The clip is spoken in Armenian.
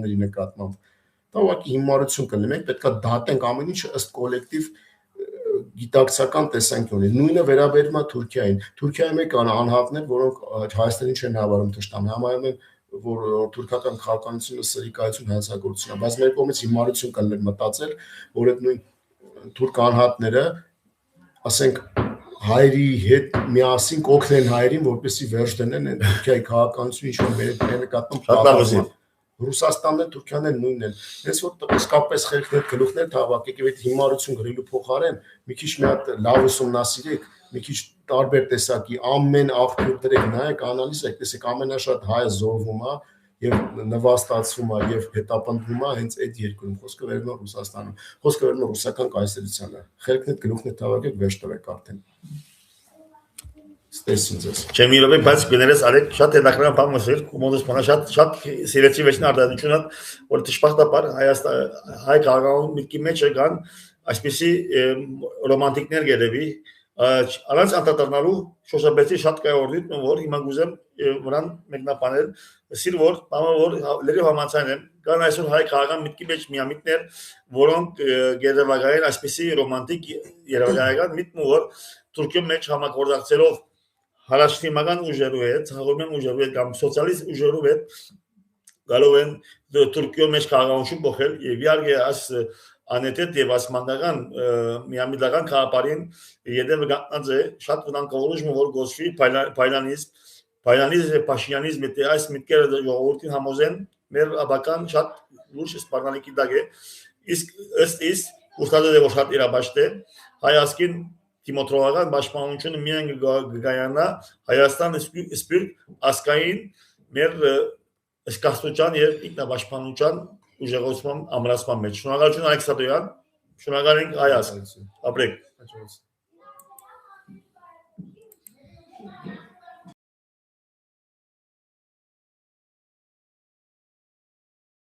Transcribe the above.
Ների նկատմամբ, դա ուղղակի հիմարություն կլինի, մենք պետք է դատենք ամեն ինչը ըստ կոլեկտիվ գիտակցական տեսանկյունի, նույնը վերաբերում է Թուրքիային, Թուրքիայի մեկ անհատներ, որոնք Հայաստանին չեն հավարում թշնամի, համարում են, որ թուրքական քաղաքականությունը սրիկայություն հանցագործություն է, բայց մեր կողմից հիմարություն կլիներ մտածել, որ այդ նույն թուրք անհատները, ասենք, հայերի հետ միասին կօգնեն հայերին, որպեսզի վերջ դնեն այն Թուրքիայի քաղաքականությունը, ինչ որ մեր նկատմամբ կատարվում է։ Ռուսաստանն ու Թուրքիան էլ նույնն են։ Հենց որ իսկապես խելքներ գլուխներ թավակեք եւ այդ հիմարություն գրելու փոխարեն մի քիչ մի հատ լավ ուսումնասիրեք, մի քիչ տարբեր տեսակի ամեն աղբյուր들եք նայեք, անալիզ եք, տեսեք ամենաշատ հայը զոհվում է եւ նվաստացվում է եւ հետապնդվում է հենց այդ երկրում, խոսքը վերում է Ռուսաստանում, խոսքը վերում է ռուսական կայսրությանը։ Խելքներ գլուխներ թավակեք, վերջ տվեք արդեն։ Ստեսին ձեզ։ Չեմ իրոք, բայց գներես արեք շատ հետաքրքրական բան ասել, կոմոդս բանը շատ սիրեցի վերջին արտադրությունը, որ դժբախտաբար հայ քաղաքական միտքի մեջ կան այսպիսի ռոմանտիկներ գերեւի, առանց անդրադառնալու շոշափեցի շատ կայորդիտ, որ հիմա գուզեմ վրան մեկնաբանել, սիր որ բանը որ լրիվ համաձայն եմ, կան այսօր հայ քաղաքական միտքի մեջ միամիտներ, որոնք գերեվագային այսպիսի ռոմանտիկ երևակայական միտք, որ Թուրքիայի մեջ համագործակցելով հարաշտիմական ուժերու հետ, հաղորդման ուժերու հետ կամ սոցիալիստ ուժերու հետ գալով են Թուրքիայի մեջ քաղաքականություն փոխել եւ իհարկե այս անետետ եւ ասմանդական միամիտական քաղաքարին յետևը գտնած է շատ վտանգավորություն որ գոսվի փայլանիզմ Փաշինյանիզմի դե այս միտքերը ժողովրդին համոզեն մեր աբական շատ լուրջ սպառնալիքի դակ է իսկ ըստ իս ուստադը դե որ շատ իրաբաշտ է հայասկին Տիմոթրովական պաշտպանությունը միայն գայանա Հայաստան սպիրտ ասկային մեր սկսածության եւ ինքնապաշտպանության ուժեղացման ամրացման մեջ։ Շնորհակալություն Ալեքսանդրյան, շնորհակալ ենք Հայաստան։ Ապրեք։